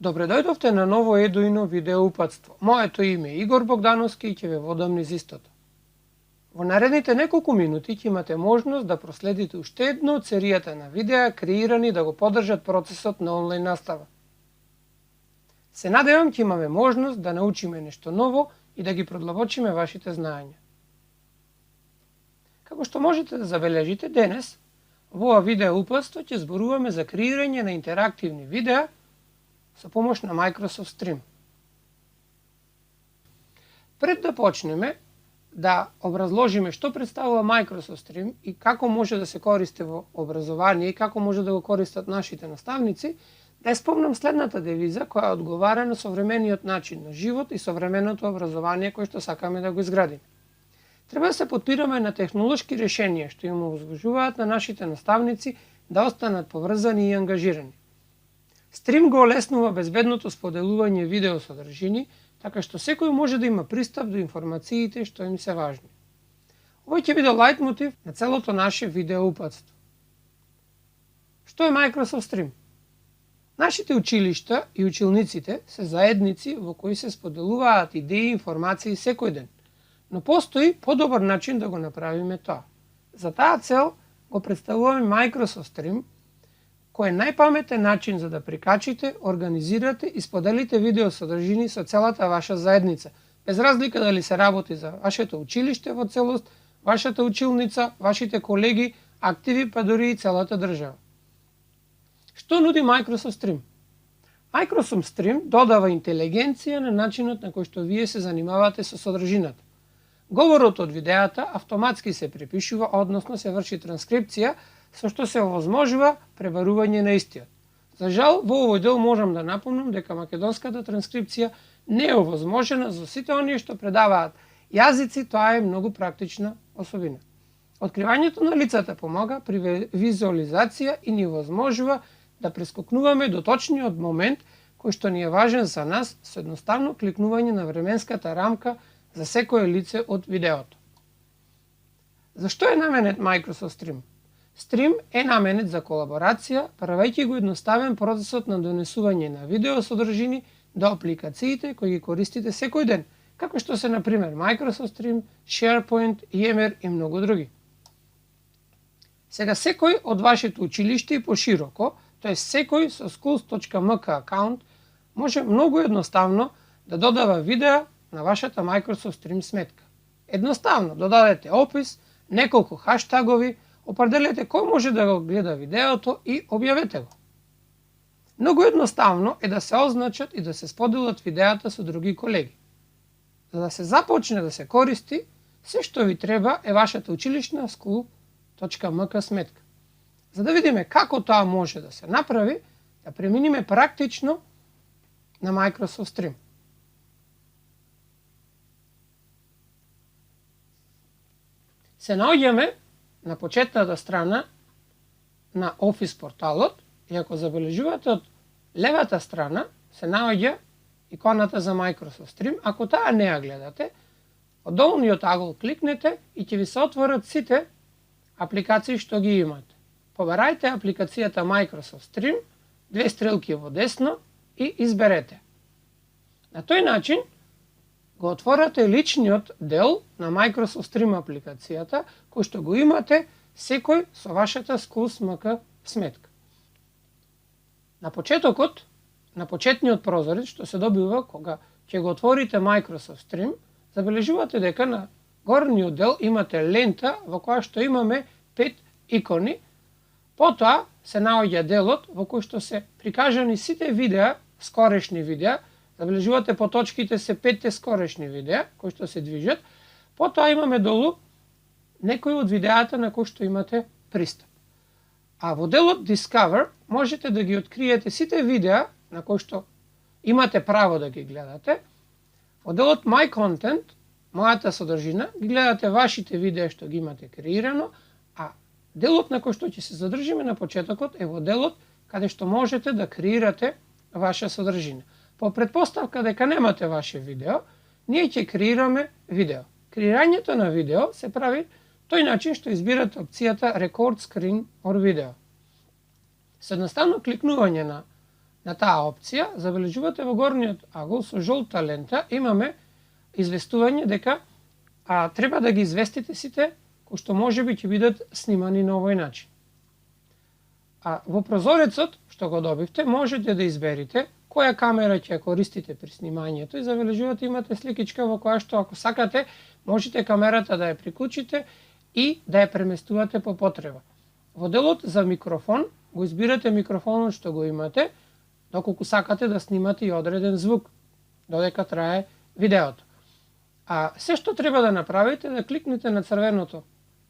Добре дојдовте на ново Едуино видеоупатство. Моето име е Игор Богдановски и ќе ве водам низ истото. Во наредните неколку минути ќе имате можност да проследите уште едно од серијата на видеа креирани да го поддржат процесот на онлайн настава. Се надевам ќе имаме можност да научиме нешто ново и да ги продлабочиме вашите знаења. Како што можете да забележите денес, во ова видеоупатство ќе зборуваме за креирање на интерактивни видеа со помош на Microsoft Stream. Пред да почнеме да образложиме што представува Microsoft Stream и како може да се користи во образование и како може да го користат нашите наставници, да спомнам следната девиза која одговара на современиот начин на живот и современото образование кој што сакаме да го изградиме. Треба да се потпираме на технолошки решенија што им овозможуваат на нашите наставници да останат поврзани и ангажирани. Стрим го олеснува безбедното споделување видео содржини, така што секој може да има пристап до информациите што им се важни. Овој ќе биде лајтмотив на целото наше видеоупатство. Што е Microsoft Stream? Нашите училишта и училниците се заедници во кои се споделуваат идеи и информации секој ден, но постои подобар начин да го направиме тоа. За таа цел го представуваме Microsoft Stream, кој е најпаметен начин за да прикачите, организирате и споделите видео содржини со целата ваша заедница, без разлика дали се работи за вашето училиште во целост, вашата училница, вашите колеги, активи, па дури и целата држава. Што нуди Microsoft Stream? Microsoft Stream додава интелигенција на начинот на кој што вие се занимавате со содржината. Говорот од видеата автоматски се препишува, односно се врши транскрипција, со што се овозможува пребарување на истиот. За жал, во овој дел можам да напомнам дека македонската транскрипција не е овозможена за сите оние што предаваат јазици, тоа е многу практична особина. Откривањето на лицата помага при визуализација и ни овозможува да прескокнуваме до точниот момент кој што ни е важен за нас со едноставно кликнување на временската рамка за секое лице од видеото. Зашто е наменет Microsoft Stream? Stream е наменет за колаборација, правејќи го едноставен процесот на донесување на видео содржини до апликациите кои ги користите секој ден, како што се, например, Microsoft Stream, SharePoint, Yammer и многу други. Сега секој од вашето училиште и пошироко, тоест секој со schools.mk акаунт, може многу едноставно да додава видеа на вашата Microsoft Stream сметка. Едноставно додадете опис, неколку хаштагови, определете кој може да го гледа видеото и објавете го. Многу едноставно е да се означат и да се споделат видеата со други колеги. За да се започне да се користи, се што ви треба е вашата училишна school.mk сметка. За да видиме како тоа може да се направи, да преминиме практично на Microsoft Stream. Се наоѓаме на почетната страна на Office порталот и ако забележувате од левата страна се наоѓа иконата за Microsoft Stream. Ако таа не ја гледате, од долниот агол кликнете и ќе ви се отворат сите апликации што ги имате. Побарајте апликацијата Microsoft Stream, две стрелки во десно и изберете. На тој начин го отворате личниот дел на Microsoft Stream апликацијата, кој што го имате секој со вашата Schools.mk сметка. На почетокот, на почетниот прозорец што се добива кога ќе го отворите Microsoft Stream, забележувате дека на горниот дел имате лента во која што имаме 5 икони. Потоа се наоѓа делот во кој што се прикажани сите видеа, скорешни видеа. Забележувате по точките се 5 скорешни видеа кои што се движат. Потоа имаме долу некои од видеата на кои што имате пристап. А во делот Discover можете да ги откриете сите видеа на кои што имате право да ги гледате. Во делот My Content, мојата содржина, ги гледате вашите видеа што ги имате креирано, а делот на кој што ќе се задржиме на почетокот е во делот каде што можете да креирате ваша содржина. По предпоставка дека немате ваше видео, ние ќе креираме видео. Креирањето на видео се прави тој начин што избирате опцијата Record Screen or Video. Со едноставно кликнување на таа опција, забележувате во горниот агол со жолта лента имаме известување дека треба да ги известите сите кои што можеби ќе бидат снимани на овој начин. Во прозорецот што го добивте можете да изберите која камера ќе користите при снимањето и забележувате имате сликичка во која што ако сакате можете камерата да ја приклучите и да ја преместувате по потреба. Во делот за микрофон го избирате микрофонот што го имате, доколку сакате да снимате и одреден звук, додека трае видеото. Се што треба да направите да кликнете на црвеното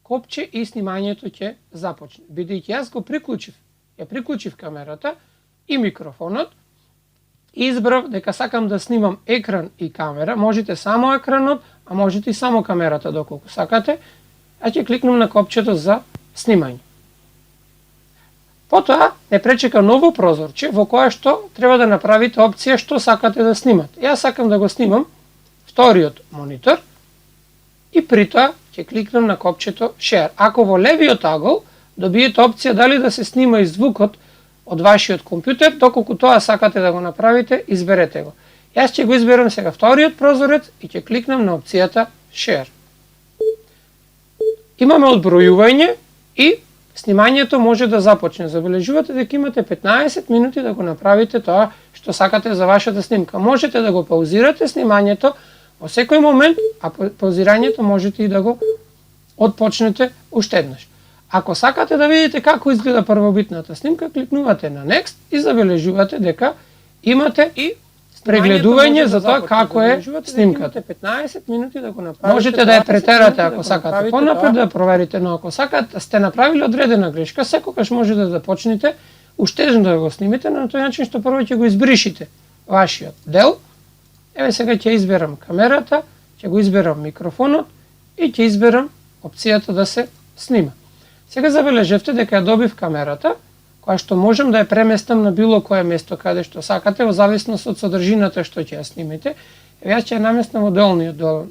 копче и снимањето ќе започне. Бидејќи јас го приклучив камерата и микрофонот, и избрав дека сакам да снимам екран и камера, можете само екранот, а можете и само камерата доколку сакате, ќе кликнам на копчето за снимање. Потоа не пречека ново прозорче во кое што треба да направите опција што сакате да снимате. Јас сакам да го снимам вториот монитор и притоа ќе кликнам на копчето Share. Ако во левиот агол добиете опција дали да се снима и звукот од вашиот компјутер, доколку тоа сакате да го направите, изберете го. Јас ќе го изберам сега вториот прозорец и ќе кликнам на опцијата Share. Имаме одбројување и снимањето може да започне. Забележувате дека имате 15 минути да го направите тоа што сакате за вашата снимка. Можете да го паузирате снимањето во секој момент, а паузирањето можете и да го отпочнете уште еднаш. Ако сакате да видите како изгледа првобитната снимка, кликнувате на Next и забележувате дека имате и прегледување за тоа како е снимката. 15 минути да го направите. Можете да ја претерате ако сакате понапред да проверите, но ако сакате сте направили одредена грешка, секогаш можете да почнете уштежно да го снимите на тој начин што прво ќе го избришите вашиот дел. Еве сега ќе изберам камерата, ќе го изберам микрофонот и ќе изберам опцијата да се снима. Сега забележевте дека ја добив камерата, која што можам да ја преместам на било кое место каде што сакате, во зависност од содржината што ќе ја снимите. Јас ќе ја наместам во долниот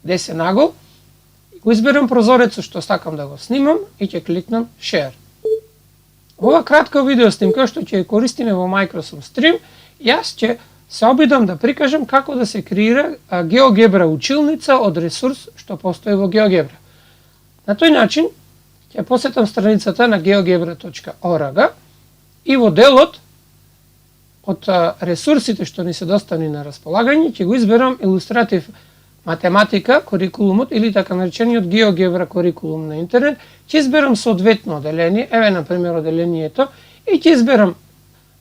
десен агол, го изберам прозорецот што сакам да го снимам и ќе кликнам Share. Ова кратка видео снимка што ќе ја користиме во Microsoft Stream, јас ќе се обидам да прикажам како да се креира GeoGebra училница од ресурс што постои во GeoGebra. На тој начин ќе посетам страницата на geogebra.org и во делот од ресурсите што ни се доставени на располагање ќе го изберам илустратив математика курикулумот или така наречениот GeoGebra курикулум на интернет, ќе изберам соодветно оделение, еве на пример оделението и ќе изберам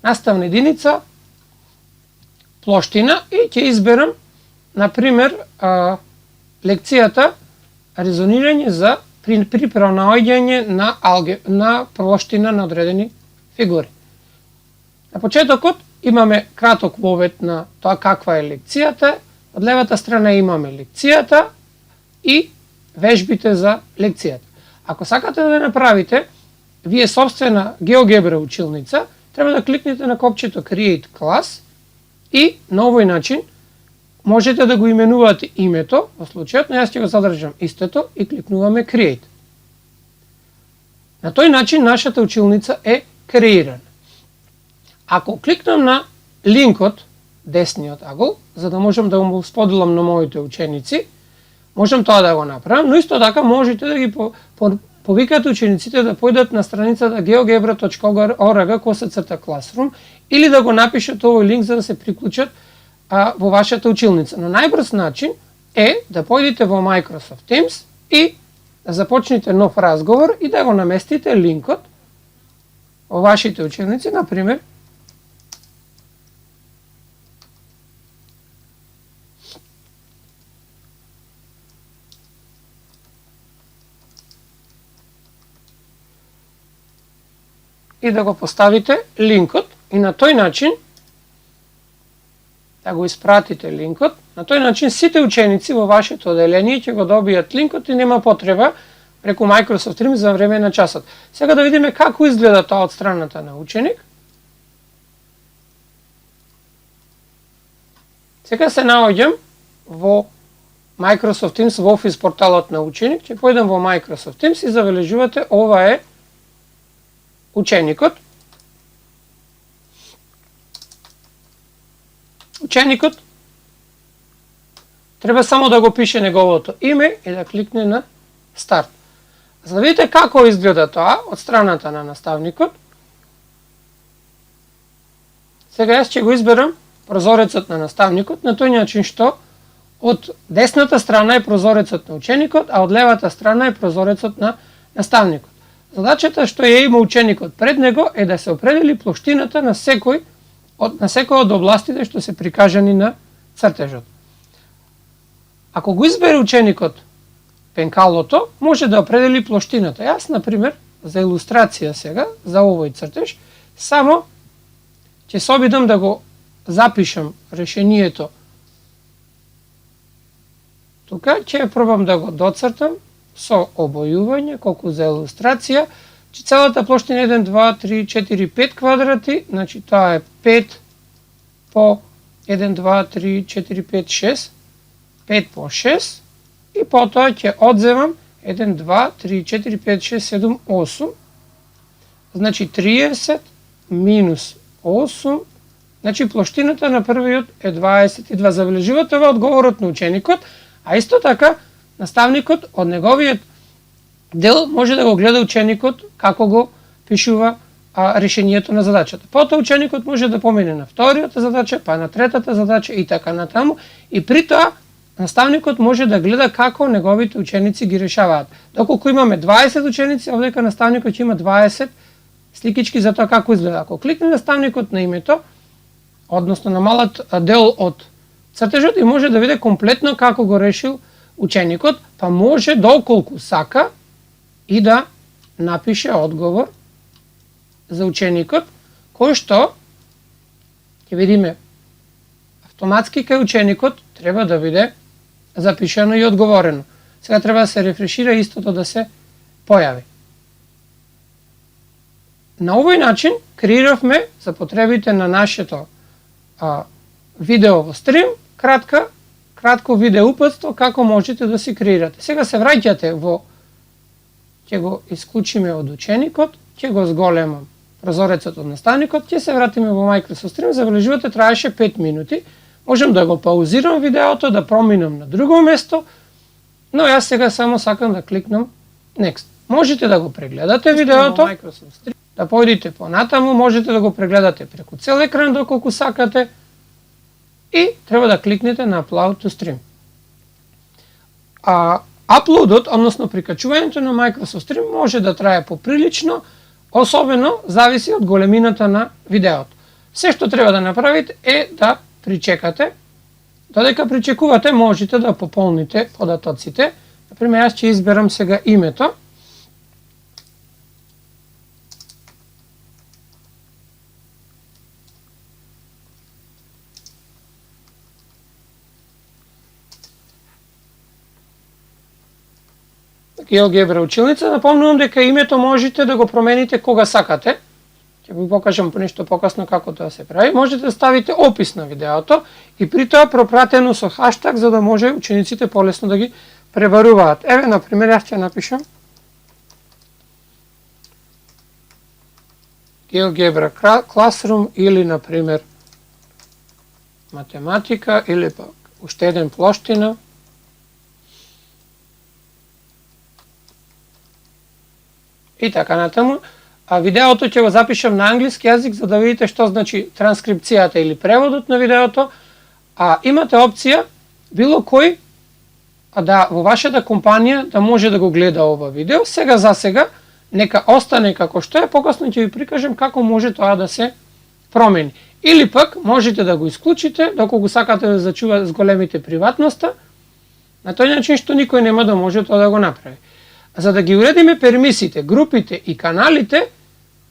наставна единица плоштина и ќе изберам на пример лекцијата резонирање за при пронаоѓање на плоштина на одредени фигури. На почетокот имаме краток вовед на тоа каква е лекцијата, од левата страна имаме лекцијата и вежбите за лекцијата. Ако сакате да направите вие собствена GeoGebra училница, треба да кликнете на копчето Create Class и на овој начин можете да го именувате името, во случајот, но јас ќе го задржам истото и кликнуваме Create. На тој начин нашата училница е креирана. Ако кликнам на линкот, десниот агол, за да можам да го споделам на моите ученици, можам тоа да го направам, но исто така можете да ги повикате учениците да појдат на страницата geogebra.org/classroom или да го напишат овој линк за да се приклучат во вашата училница. Но најбрз начин е да појдете во Microsoft Teams и да започнете нов разговор и да го наместите линкот во вашите ученици, например, и да го поставите линкот и на тој начин да го испратите линкот, на тој начин сите ученици во вашето оделение ќе го добијат линкот и нема потреба преку Microsoft Teams за време на часот. Сега да видиме како изгледа тоа од страната на ученик. Сега се наоѓам во Microsoft Teams во Office порталот на ученик, ќе појдам во Microsoft Teams и забележувате ова е ученикот. ученикот треба само да го пише неговото име и да кликне на старт. За да видите како изгледа тоа од страната на наставникот, сега јас ќе го изберам прозорецот на наставникот на тој начин што од десната страна е прозорецот на ученикот, а од левата страна е прозорецот на наставникот. Задачата што ја има ученикот пред него е да се определи плоштината на секој од областите што се прикажани на цртежот. Ако го избере ученикот пенкалото, може да определи плоштината. Јас, например, за илустрација сега, за овој цртеж, само ќе се обидам да го запишам решението. Тука ќе пробам да го доцртам со обојување, колку за илустрација, че целата плоштина 1, 2, 3, 4, 5 квадрати, значи тоа е 5 по 1, 2, 3, 4, 5, 6, 5 по 6, и потоа ќе одземам 1, 2, 3, 4, 5, 6, 7, 8, значи 30 минус 8, значи плоштината на првиот е 22. Забележувате ова одговорот на ученикот, а исто така наставникот од неговиот дел може да го гледа ученикот како го пишува решението на задачата. Потоа ученикот може да помине на вториот задача, па на третата задача и така натаму, и при тоа наставникот може да гледа како неговите ученици ги решаваат. Доколку имаме 20 ученици, овдека наставникот ќе има 20 сликички за тоа како изгледа. Ако кликне наставникот на името, односно на малат дел од цртежот, и може да види комплетно како го решил ученикот, па може доколку сака и да напише одговор за ученикот, кој што ќе видиме автоматски кај ученикот треба да биде запишено и одговорено. Сега треба да се рефрешира истото да се појави. На овој начин креиравме за потребите на нашето видео во стрим кратко видео упатство како можете да си креирате. Сега се враќате во, ќе го исклучиме од ученикот, ќе го зголемам прозорецот од наставникот, ќе се вратиме во Microsoft Stream, забележувате траеше 5 минути. Можем да го паузирам видеото, да проминам на друго место, но јас сега само сакам да кликнам Next. Можете да го прегледате видеото, да појдете понатаму, можете да го прегледате преку цел екран доколку сакате и треба да кликнете на Upload to Stream. Аплодот, односно прикачувањето на Microsoft Stream може да трае поприлично, особено зависи од големината на видеото. Се што треба да направите е да причекате. Додека причекувате, можете да пополните податоците. Например, јас ќе изберам сега името. GeoGebra училница. Напомнувам дека името можете да го промените кога сакате. Ќе ви покажам нешто покасно како тоа се прави. Можете да ставите опис на видеото и при тоа пропратено со хаштаг за да може учениците полесно да ги пребаруваат. Еве, например, јас ќе напишам GeoGebra Classroom или, например, математика или пак уште еден плоштина. И така натаму. Видеото ќе го запишам на англиски јазик за да видите што значи транскрипцијата или преводот на видеото. Имате опција било кој да во вашата компанија да може да го гледа ова видео. Сега за сега нека остане како што е, покасно ќе ви прикажам како може тоа да се промени. Или пак можете да го исклучите доколку сакате да зачува зголемите приватноста, на тој начин што никој нема да може тоа да го направи. За да ги уредиме пермисиите, групите и каналите,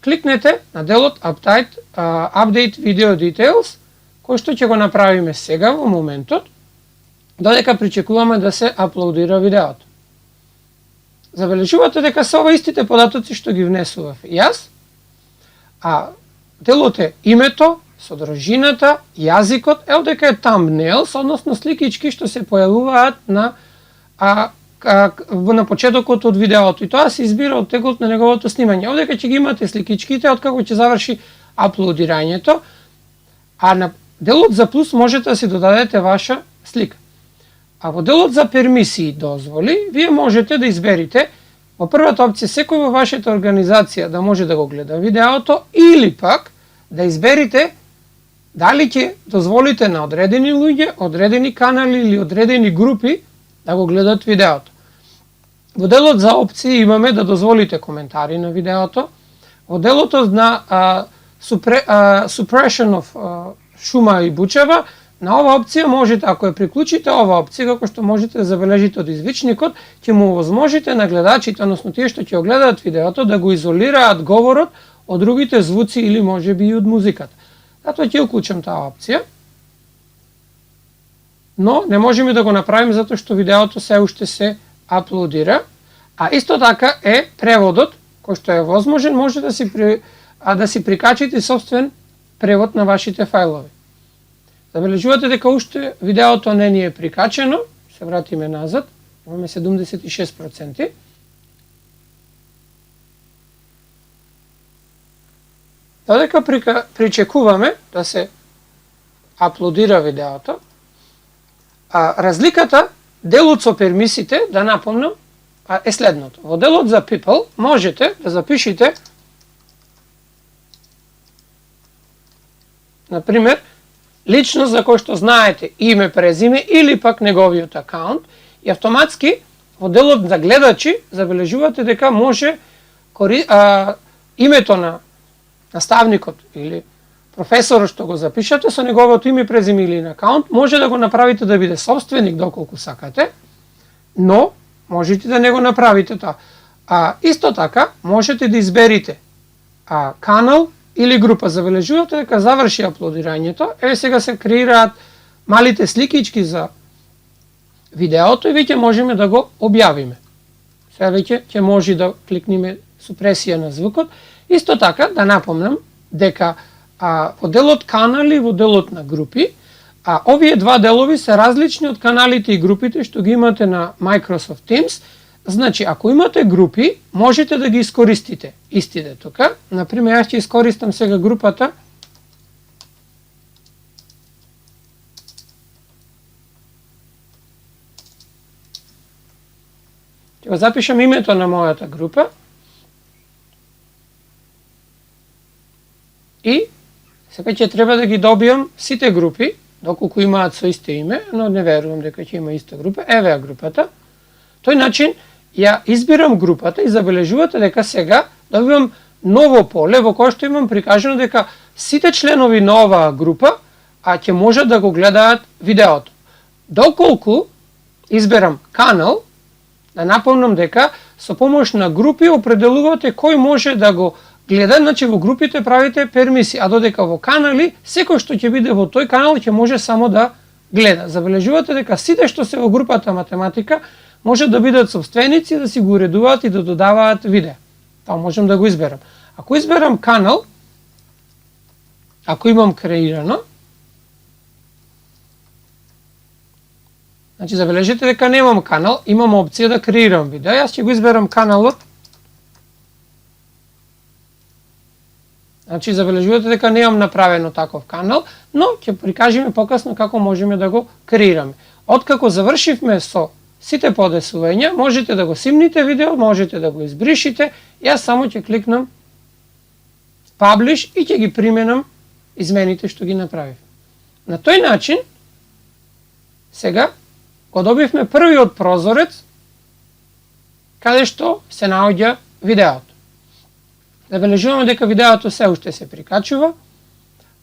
кликнете на делот Update Video Details, кој што ќе го направиме сега во моментот, додека причекуваме да се аплодира видеото. Забележувате дека се ова истите податоци што ги внесував јас, делот е името, содржината, јазикот, дека е thumbnails, односно сликички што се појавуваат на почетокот од видеото, и тоа се избира од текот на неговото снимање. Овдека ќе ги имате сликичките откако ќе заврши аплодирањето, делот за плюс можете да си додадете ваша слика. А во делот за пермисии дозволи, вие можете да изберите во првата опција секој во вашата организација да може да го гледа видеото или пак да изберите дали ќе дозволите на одредени луѓе, одредени канали или одредени групи да го гледат видеото. Во делот за опции имаме да дозволите коментари на видеото. Во делото на suppression of шума и бучава, на ова опција можете, ако ја приклучите ова опција, како што можете да забележите од извичникот, ќе му овозможите на гледачите, односно тие што ќе го гледаат видеото, да го изолираат говорот од другите звуци или можеби и од музиката. Затоа ќе уклучам таа опција. Но не можеме да го направиме затоа што видеото се уште се аплодира, а исто така е преводот кој што е возможен, може да си прикачите собствен превод на вашите фајлови. Забележувате дека уште видеото не ни е прикачено, се вратиме назад, имаме 76%. Додека причекуваме да се аплодира видеото, разликата, делот со пермисите, да напомнам, е следното. Во делот за people можете да запишите, например, личност за кој што знаете име, презиме или пак неговиот акаунт и автоматски во делот за гледачи забележувате дека може името на наставникот или професорот што го запишате со неговото име, презиме или на акаунт, може да го направите да биде собственик доколку сакате, но можете да не го направите тоа. Исто така можете да изберите канал или група. Забележувате дека заврши аплодирањето, еве сега се креираат малите сликички за видеото и веќе можеме да го објавиме. Сега веќе ќе може да кликнеме супресија на звукот. Исто така да напомнам дека во делот канали, во делот на групи, овие два делови се различни од каналите и групите што ги имате на Microsoft Teams. Значи, ако имате групи, можете да ги искористите истите тука. Например, јас ќе искористам сега групата ќе го запишам името на мојата група и сега ќе треба да ги добијам сите групи, доколку имаат со исто име, но не верувам дека ќе има иста група. Еве ја групата. Тој начин ја избирам групата и забележувате дека сега добивам ново поле во кое што имам прикажано дека сите членови на оваа група ќе можат да го гледаат видеото. Доколку изберам канал, да напомнам дека со помош на групи определувате кој може да го гледа, значи во групите правите пермисии, а додека во канали, секој што ќе биде во тој канал ќе може само да гледа. Забележувате дека сите што се во групата математика може да бидат собственици, да си го уредуваат и да додаваат видео. Тоа можам да го изберам. Ако изберам канал, ако имам креирано, значи забележите дека немам канал, имам опција да креирам видео. Јас ќе го изберам каналот. Значи забележувате дека немам направено таков канал, но ќе прикажеме покасно како можеме да го креираме. Откако завршивме со сите подесувања, можете да го симните видео, можете да го избришите, јас само ќе кликнам Publish и ќе ги применам измените што ги направив. На тој начин, сега го добивме првиот прозорец каде што се наоѓа видеото. Забележуваме дека видеото се уште се прикачува.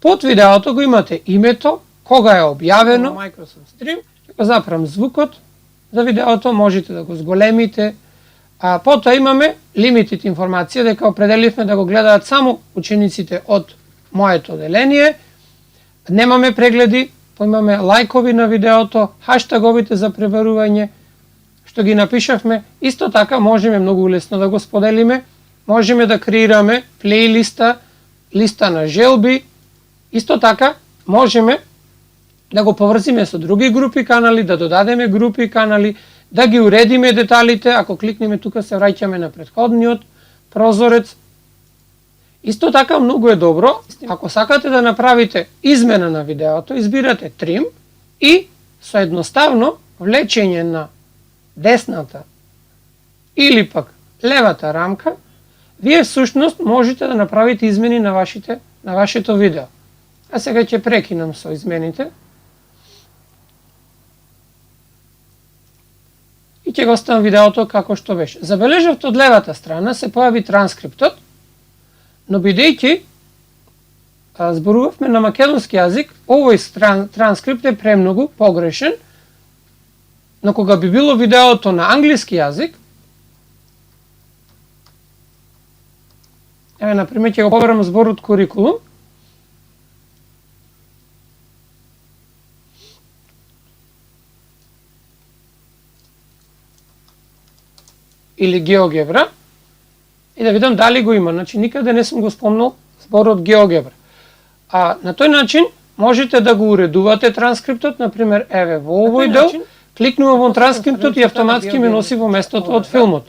Под видеото го имате името, кога е објавено, Microsoft Stream, ќе го запрам звукот за видеото, можете да го зголемите. Потоа имаме лимитит информација дека определивме да го гледаат само учениците од моето оделение. Немаме прегледи, имаме лајкови на видеото, хаштаговите за пребарување, што ги напишавме. Исто така можеме многу лесно да го споделиме. Можеме да креираме плейлиста, листа на желби. Исто така можеме да го поврзиме со други групи канали, да додадеме групи канали, да ги уредиме деталите. Ако кликнеме тука се враќаме на претходниот прозорец. Исто така многу е добро, ако сакате да направите измена на видеото, избирате трим и со едноставно влечење на десната или пак левата рамка, вие всушност можете да направите измени на вашето видео. А сега ќе прекинам со измените. И ќе го оставам видеото како што беше. Забележавте од левата страна се појави транскриптот, но бидејќи зборувавме на македонски јазик, овој транскрипт е премногу погрешен, но кога би било видеото на англиски јазик, еве, например, ќе го поберам зборот курикулум, или геогебра, и да видам дали го има. Значи, никаде не сум го спомнал зборот геогебра. А на тој начин можете да го уредувате транскриптот, например, еве, во овој дел, кликнувам во транскриптот и автоматски ме носи во местото од филмот.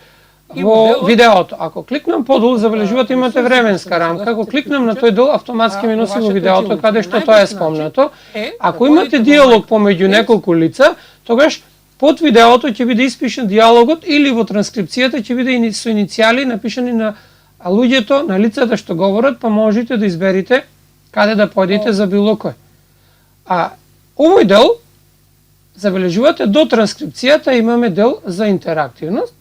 Во видеото. Ако кликнам подолу, забележувате имате временска рамка. Ако кликнам на тој дел, автоматски ме носи во видеото каде што тоа е спомнато. Ако имате диалог помеѓу неколку лица, тогаш под видеото ќе биде испишен диалогот или во транскрипцијата ќе биде со иницијали напишани на луѓето, на лицата што говорат, па можете да изберите каде да појдете за било кој. А овој дел, забележувате, до транскрипцијата имаме дел за интерактивност.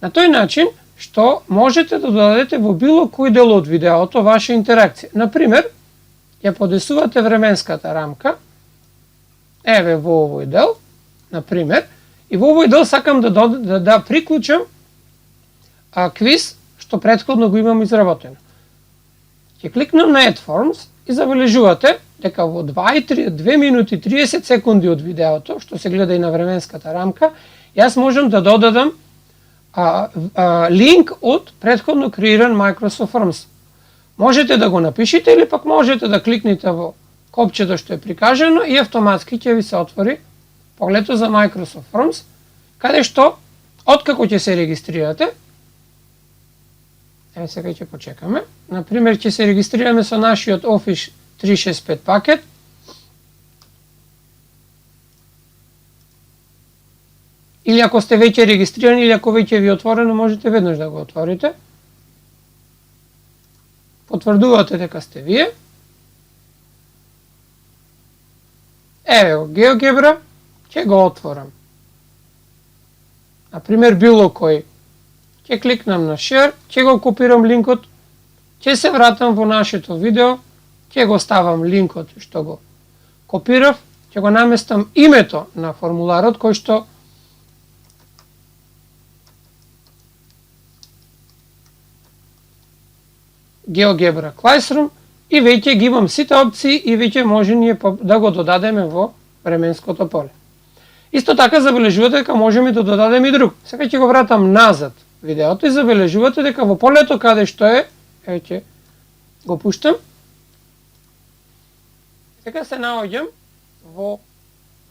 На тој начин што можете да додадете во било кој дел од видеото ваша интеракција. Например, ја подесувате временската рамка, еве во овој дел, например, и во овој дел сакам да приклучам квиз што претходно го имам изработено. Ќе кликнам на Add Forms и забележувате дека во 2 минути 30 секунди од видеото, што се гледа и на временската рамка, јас можам да додадам линк од претходно креиран Microsoft Forms. Можете да го напишете или пак можете да кликнете во копчето што е прикажено и автоматски ќе ви се отвори погледот за Microsoft Forms, каде што, откако ќе се регистрирате, еве сега ќе почекаме, например ќе се регистрираме со нашиот Office 365 пакет, или ако сте веќе регистрирани, или ако веќе ви е отворено, можете веднаш да го отворите. Потврдувате дека сте вие. Еве го GeoGebra, ќе го отворам. Например, било кој. Ќе кликнам на Share, ќе го копирам линкот, ќе се вратам во нашето видео, ќе го ставам линкот што го копирав, ќе го наместам името на формуларот кој што GeoGebra Classroom и веќе ги имам сите опции и веќе може ние да го додадеме во временското поле. Исто така забележувате дека можеме да додадеме и друг. Сега ќе го вратам назад видеото и забележувате дека во полето каде што е, еве ќе го пуштам. Сега се наоѓам во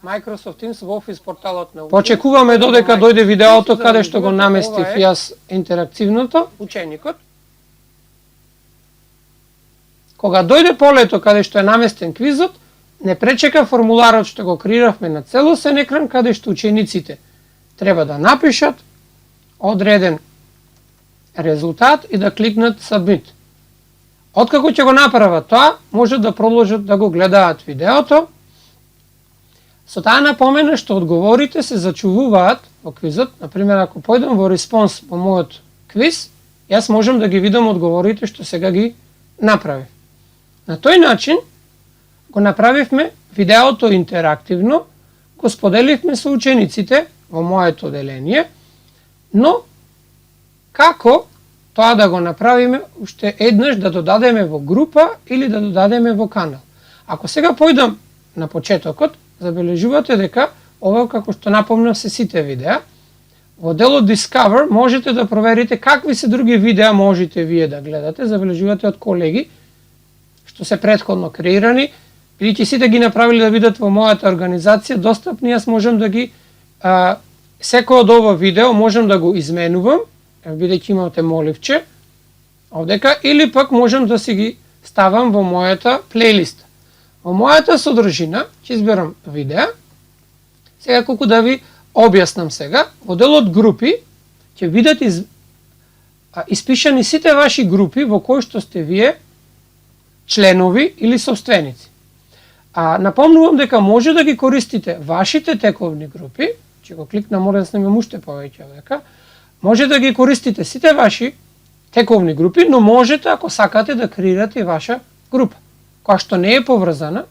Microsoft Teams во Office порталот на ученик. Почекуваме додека дојде видеото каде што го наместив јас интерактивното, ученикот. Кога дојде полето каде што е наместен квизот, не пречека формуларот што го креиравме на целосен екран, каде што учениците треба да напишат одреден резултат и да кликнат Submit. Откако ќе го направат тоа, може да продолжат да го гледаат видеото. Со таа напомена што одговорите се зачувуваат во квизот. Например, ако појдам во респонс во мојот квиз, јас можам да ги видам одговорите што сега ги направив. На тој начин го направивме видеото интерактивно, го споделивме со учениците во моето оделение, но како тоа да го направиме уште еднаш да додадеме во група или да додадеме во канал. Ако сега појдам на почетокот, забележувате дека ова како што напомнав се сите видеа. Во делот Discover можете да проверите какви се други видеа можете вие да гледате, забележувате од колеги што се претходно креирани, бидејќи сите ги направили да бидат во мојата организација достапни, јас можам да ги секој од ова видео можам да го изменувам, бидејќи имате моливче, овдека, или пак можам да си ги ставам во мојата плейлиста. Во мојата содржина ќе изберам видеа. Сега колку да ви објаснам сега, во делот групи ќе видат испишани сите ваши групи во кои што сте вие членови или собственици. Напомнувам дека може да ги користите вашите тековни групи, ќе го кликнам, мора да снимам уште повеќе овдека, може да ги користите сите ваши тековни групи, но можете, ако сакате, да креирате и ваша група, која што не е поврзана.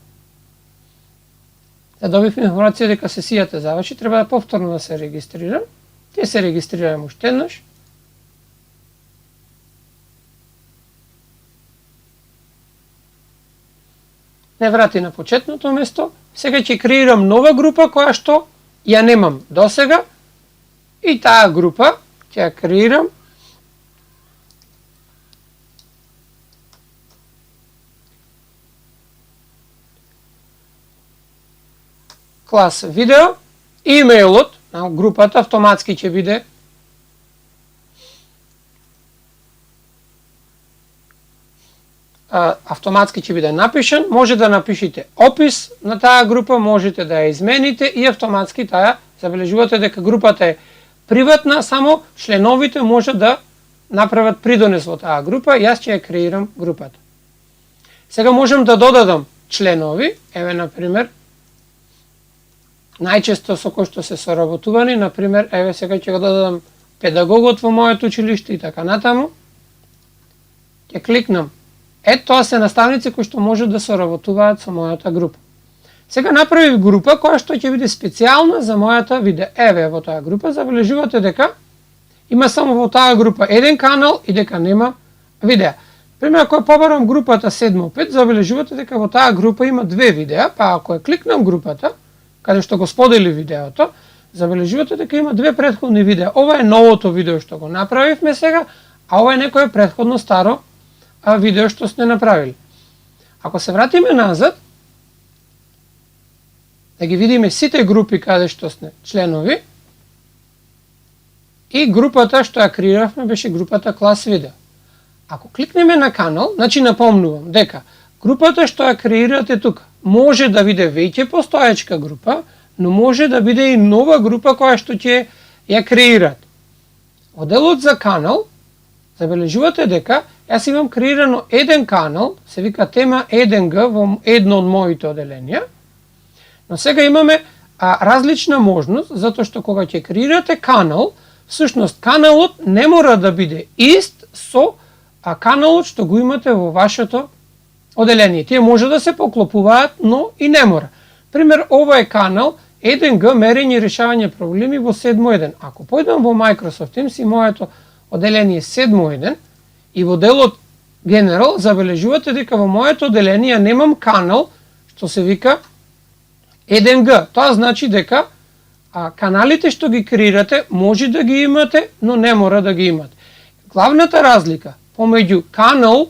Да добив информација дека сесијата заврши, треба да повторно да се регистрирам. Ќе се регистрирам уште еднаш. Не врати на почетното место. Сега ќе креирам нова група која што ја немам досега и таа група ќе ја креирам клас видео, имејлот на групата автоматски ќе биде напишан, може да напишите опис на таа група, можете да ја измените и автоматски таа, забележувате дека групата е приватна, само членовите може да направат придонес во таа група, јас ќе ја креирам групата. Сега можам да додадам членови, еве например, најчесто со кој што се соработувани, например, еве сега ќе го додадам педагогот во моето училиште и така натаму. Ќе кликнам. Тоа се наставници кои што може да соработуваат со мојата група. Сега направив група која што ќе биде специјална за мојата видео. Еве во таа група забележувате дека има само во таа група еден канал и дека нема видеа. Пример, ако ја побарам групата 7.5, забележувате дека во таа група има две видеа, па ако ја кликнам групата, каде што го сподели видеото, забележувате дека има две претходни видеа. Ова е новото видео што го направивме сега, а ова е некое претходно старо видео што сте направили. Ако се вратиме назад, да ги видиме сите групи каде што сте членови, и групата што ја креиравме беше групата клас видео. Ако кликнеме на канал, значи напомнувам дека групата што ја креирате тука може да биде веќе постоечка група, но може да биде и нова група која што ќе ја креират. Во делот за канал, забележувате дека јас имам креирано еден канал, се вика тема 1G во едно од моите оделенија, но сега имаме различна можност, затоа што кога ќе креирате канал, всушност каналот не мора да биде ист со каналот што го имате во вашето оделение. Тие може да се поклопуваат, но и не мора. Пример, ова е канал 1G мерење и решавање проблеми во 7.1. Ако појдам во Microsoft Teams и моето оделение 7.1 и во делот General, забележувате дека во моето оделение немам канал што се вика 1G. Тоа значи дека каналите што ги креирате може да ги имате, но не мора да ги имате. Главната разлика помеѓу канал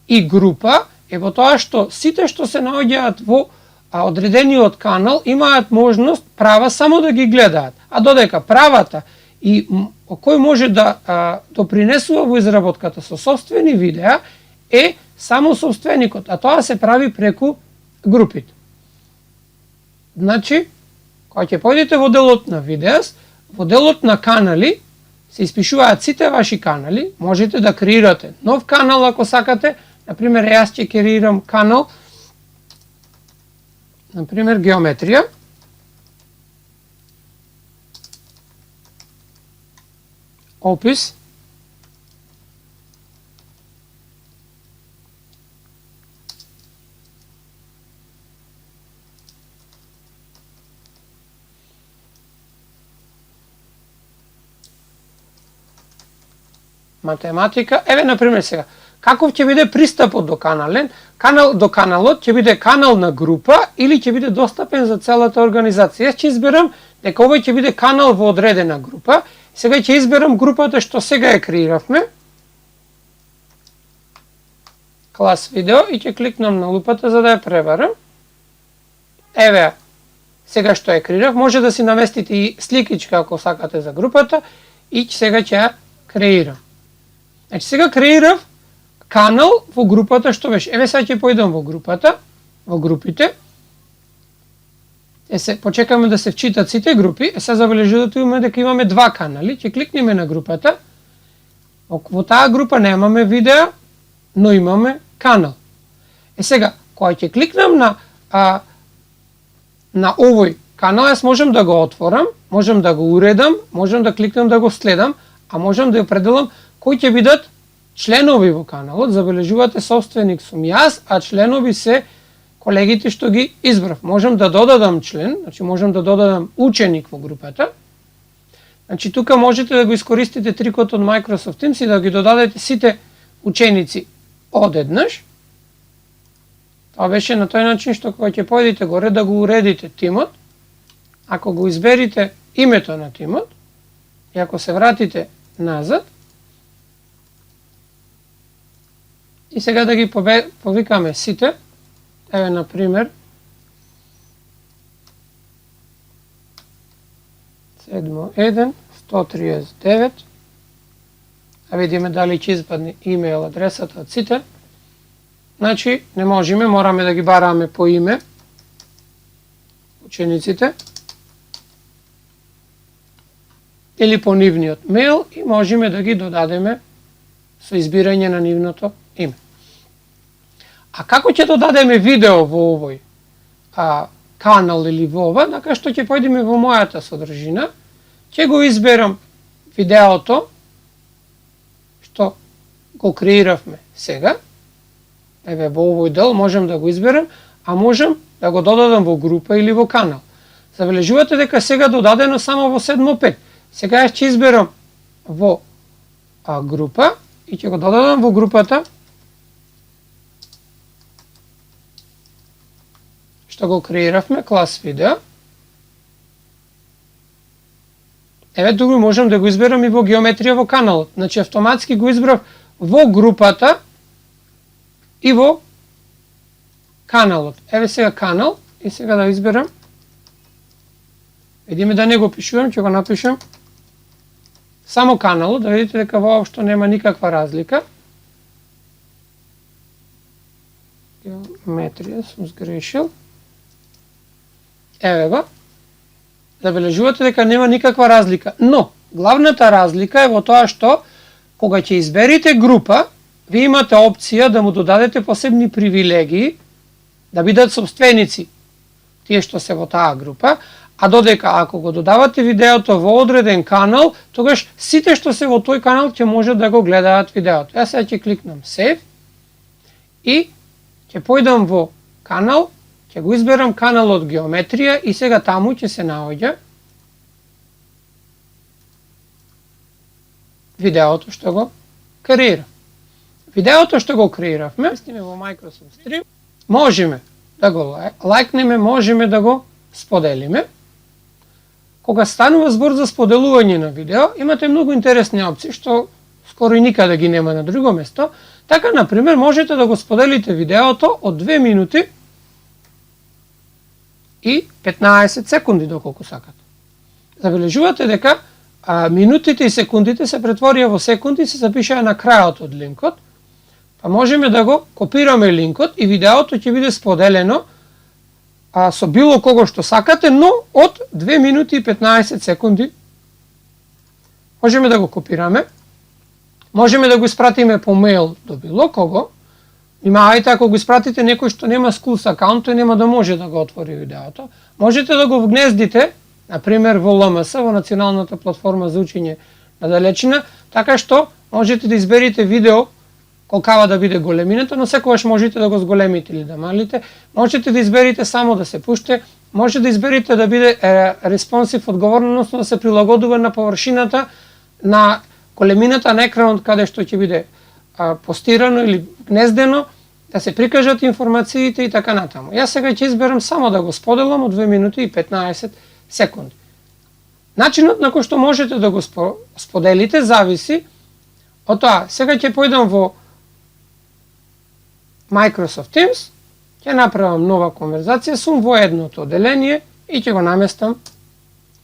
и група е во тоа што сите што се наоѓаат во одредениот канал имаат можност права само да ги гледаат, а додека правата и кој може да допринесува во изработката со собствени видеа е само собственикот, а тоа се прави преку групите. Значи, кога ќе појдете во делот на видеас, во делот на канали се испишуваат сите ваши канали, можете да креирате нов канал ако сакате. Например, јас ќе креирам канал, например, геометрија. Опис. Математика. Еве, например, сега. Каков ќе биде пристапот до канален? До каналот ќе биде канал на група или ќе биде достапен за целата организација. Јас ќе изберам дека овој ќе биде канал во одредена група. Сега ќе изберам групата што сега ја креиравме. Клас видео и ќе кликнам на лупата за да ја пребарам. Еве, сега што ја креирав, може да си наместите и сликичка ако сакате за групата и сега ќе ја креирам. Значи сега креирав канал во групата што беше. Еве сега ќе појдам во групата, во групите. Почекаме да се вчитат сите групи. Сега забележувате дека имаме два канали. Ќе кликнеме на групата. Во таа група немаме видео, но имаме канал. Сега, кога ќе кликнам на овој канал, јас можам да го отворам, можам да го уредам, можам да кликнам да го следам, а можам да определам кои ќе бидат членови во каналот. Забележувате, собственик сум јас, а членови се колегите што ги избрав. Можам да додадам член, значи можам да додадам ученик во групата. Значи тука можете да го искористите трикот од Microsoft Teams и да ги додадете сите ученици одеднаш. Тоа беше на тој начин што кога ќе појдете горе да го уредите тимот, ако го изберите името на тимот и ако се вратите назад, и сега да ги повикаме сите, еве на пример 7.1 139, а видиме дали ќе испадне имейл адресата од сите. Значи не можеме, мораме да ги бараме по име учениците или по нивниот мейл и можеме да ги додадеме со избирање на нивното име. А како ќе додадеме видео во овој канал или во ова, така што ќе појдеме во мојата содржина, ќе го изберам видеото што го креиравме сега. Еве во овој дел можам да го изберам, а можам да го додадам во група или во канал. Забележувате дека сега додадено само во 7.5. Сега јас ќе изберам во група и ќе го додадам во групата што го креиравме, клас видео. Еве туку можам да го изберам и во геометрија во каналот. Значи автоматски го избрав во групата и во каналот. Еве сега канал и сега да изберам. Видиме да не го пишувам, ќе го напишам само каналот, да видите дека воопшто нема никаква разлика. Геометрија сум сгрешил. Еве го. Забележувате дека нема никаква разлика, но главната разлика е во тоа што кога ќе изберите група, ви имате опција да му додадете посебни привилегии, да бидат собственици тие што се во таа група, а додека ако го додавате видеото во одреден канал, тогаш сите што се во тој канал ќе може да го гледаат видеото. Јас сега ќе кликнам Save и ќе појдам во канал, ќе го изберам каналот геометрија и сега таму ќе се наоѓа видеото што го креира. Видеото што го креиравме, местиме во Microsoft Stream, можеме да го лајкнеме, можеме да го споделиме. Кога станува збор за споделување на видео, имате многу интересни опции што скоро и никаде ги нема на друго место. Така, например, можете да го споделите видеото од 2 минути и 15 секунди доколку сакате. Забележувате дека минутите и секундите се претворија во секунди и се запишаа на крајот од линкот. Па можеме да го копираме линкот и видеото ќе биде споделено со било кого што сакате, но од 2 минути и 15 секунди. Можеме да го копираме. Можеме да го испратиме по мейл до било кого. Внимавајте, ако го испратите некој што нема Schools акаунт, тој нема да може да го отвори видеото. Можете да го вгнездите, например во ЛМС, во Националната платформа за учење на далечина, така што можете да изберите видео колкава да биде големината, но секогаш можете да го зголемите или да малите. Можете да изберите само да се пуште, може да изберите да биде респонсив одговорно, односно да се прилагодува на површината, на големината на екранот каде што ќе биде постирано или гнездено, да се прикажат информациите и така натаму. Јас сега ќе изберам само да го споделам од 2 минути и 15 секунди. Начинот на кој што можете да го споделите зависи од тоа. Сега ќе појдам во Microsoft Teams, ќе направам нова конверзација, сум во едното оделение и ќе го наместам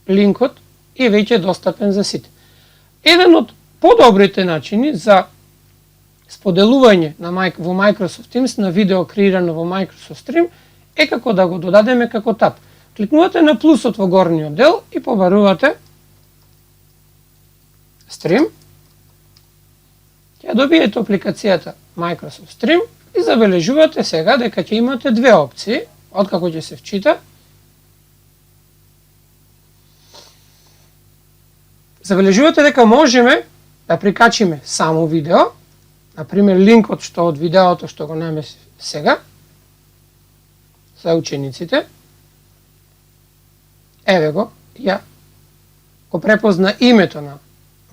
линкот и веќе е достапен за сите. Еден од подобрите начини за споделување во Microsoft Teams на видео креирано во Microsoft Stream е како да го додадеме како таб. Кликнувате на плюсот во горниот дел и побарувате Stream. Ќе добиете апликацијата Microsoft Stream и забележувате сега дека ќе имате две опции, откако ќе се вчита. Забележувате дека можеме да прикачиме само видео, например линкот што од видеото што го намесив сега, за учениците. Еве го, ја го препозна името на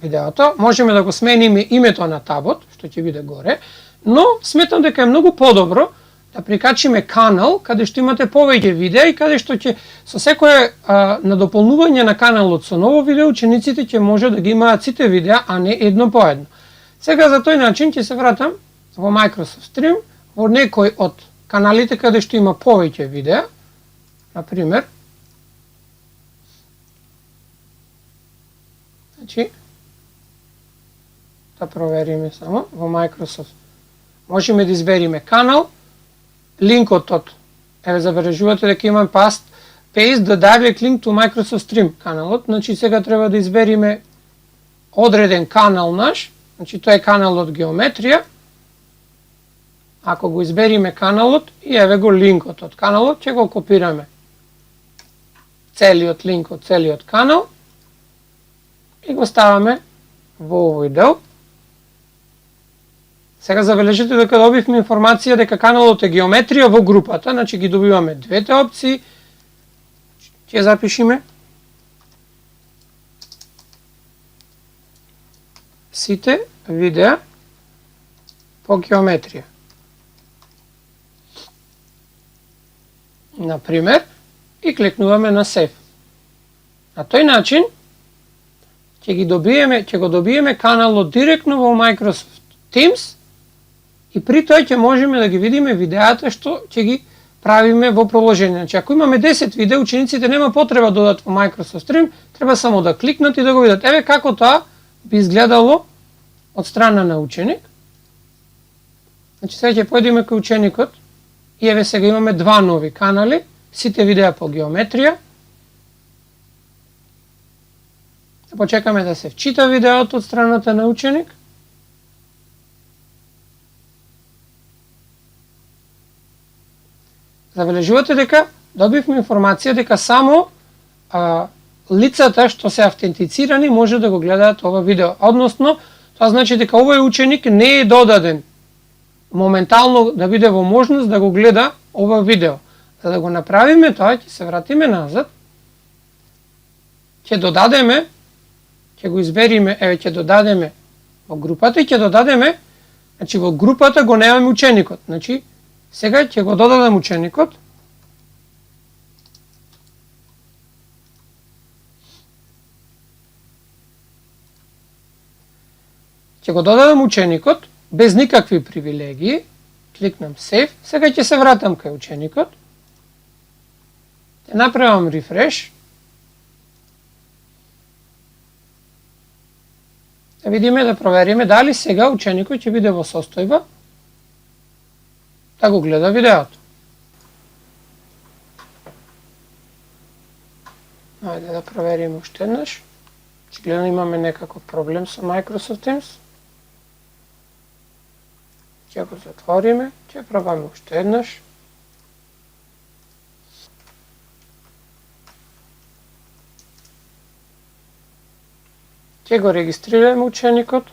видеото, можеме да го смениме името на табот, што ќе биде горе, но сметам дека е многу подобро да прикачиме канал каде што имате повеќе видеа и каде што ќе со секое надополнување на каналот со ново видео учениците ќе може да ги имаат сите видеа, а не едно по едно. Сега за тој начин ќе се вратам во Microsoft Stream во некој од каналите каде што има повеќе видеа, например, да провериме само во Microsoft. Можеме да избериме канал, линкот од, еве забележувате дека имам paste the direct link to Microsoft Stream каналот, значи сега треба да избериме одреден канал наш, значи тој е каналот геометрија. Ако го избериме каналот и еве го линкот од каналот, ќе го копираме целиот линк од целиот канал и го ставаме во овој дел. Сега забележите дека добивме информација дека каналот е геометрија во групата, значи ги добиваме двете опции. Ќе запишиме сите видеа по геометрија. Например, и кликнуваме на Save. На тој начин ќе го добиеме каналот директно во Microsoft Teams и при тоа ќе можеме да ги видиме видеата што ќе ги правиме во приложение. Значи, ако имаме 10 видеа, учениците нема потреба да додат во Microsoft Stream, треба само да кликнат и да го видат. Еве како тоа би изгледало од страна на ученик. Значи, сега ќе појдеме кај ученикот и еве сега имаме два нови канали, сите видеа по геометрија. Да почекаме да се вчита видеото од страната на ученик. Забележувате дека добивме информација дека само лицата што се автентицирани може да го гледаат ова видео. Односно, тоа значи дека овој ученик не е додаден моментално да биде во можност да го гледа ова видео. За да го направиме тоа, ќе се вратиме назад, ќе додадеме, ќе го избериме, еве ќе додадеме во групата и ќе додадеме, значи во групата го немаме ученикот. Значи, сега ќе го додадам ученикот. Ќе го додадам ученикот без никакви привилегии. Кликнам Save. Сега ќе се вратам кај ученикот. Ќе направам рефреш. Да видиме, да провериме дали сега ученикот ќе биде во состојба да го гледа видеото. Ајде да провериме уште еднаш. Очигледно имаме некаков проблем со Microsoft Teams. Ќе го затвориме, ќе пробаме уште еднаш. Ќе го регистрираме ученикот.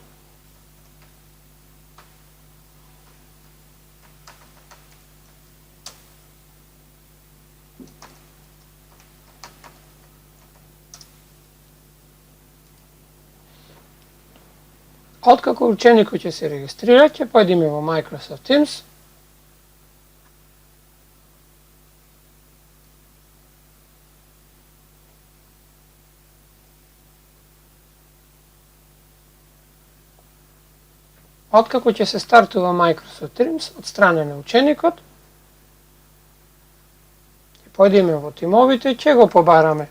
Откако ученикот ќе се регистрира, ќе појдеме во Microsoft Teams. Откако ќе се стартува Microsoft Teams од страна на ученикот, ќе појдеме во тимовите, ќе го побараме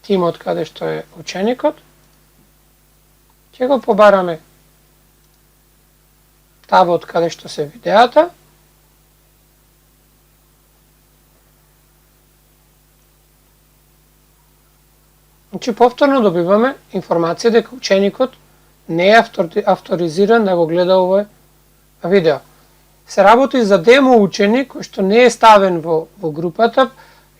тимот каде што е ученикот. Ќе го побараме табот каде што се видеата. Значи, повторно добиваме информација дека ученикот не е авторизиран да го гледа овој видео. Се работи за демо ученик кој што не е ставен во групата.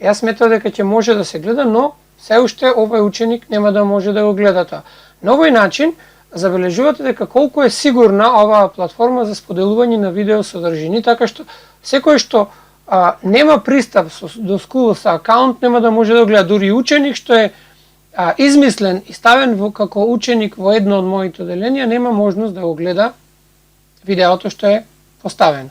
Јас сметам дека ќе може да се гледа, но се уште овој ученик нема да може да го гледа тоа. На овој начин забележувате дека колку е сигурна оваа платформа за споделување на видео содржини, така што секој што нема пристап до Schools акаунт нема да може да го гледа. Дури ученик што е измислен и ставен како ученик во едно од моите оделенија нема можност да го гледа видеото што е поставено.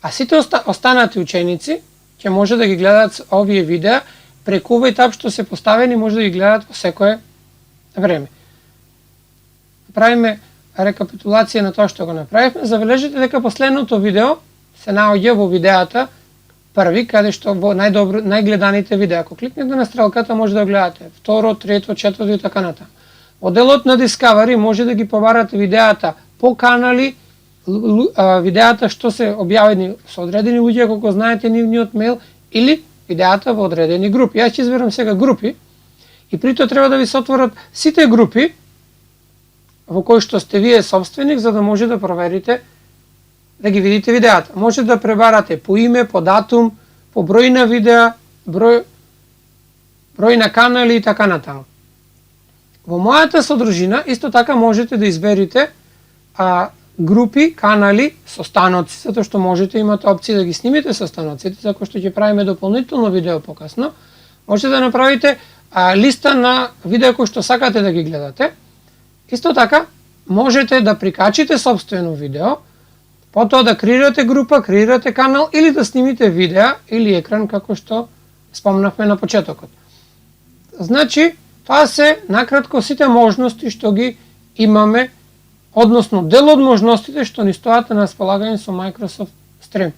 А сите останати ученици ќе може да ги гледаат овие видеа преку овој таб што се поставени, може да ги гледаат во секое време. Правиме рекапитулација на тоа што го направивме. Забележите дека последното видео се наоѓа во видеата први, каде што во најгледаните видеа. Ако кликнете на стрелката, може да гледате второ, трето, четврто и така натаму. Во делот на Discovery може да ги побарате видеата по канали, видеата што се објавени со одредени луѓе, колку знаете нивниот мејл, или видеата во одредени групи. Јас ќе изберам сега групи и при тоа треба да ви се отворат сите групи во кои што сте вие собственик, за да може да проверите да ги видите видеата. Може да пребарате по име, по датум, по број на видеа, број на канали и така натаму. Во мојата содржина исто така можете да изберите групи, канали со станоци, затоа што можете имате опција да ги снимите со станоците, за кои што ќе правиме дополнително видео покасно. Можете да направите листа на видеа кои што сакате да ги гледате. Исто така можете да прикачите собствено видео, потоа да креирате група, креирате канал или да снимите видеа или екран како што спомнавме на почетокот. Значи, тоа се накратко сите можности што ги имаме, односно дел од можностите што ни стојат на располагање со Microsoft Stream.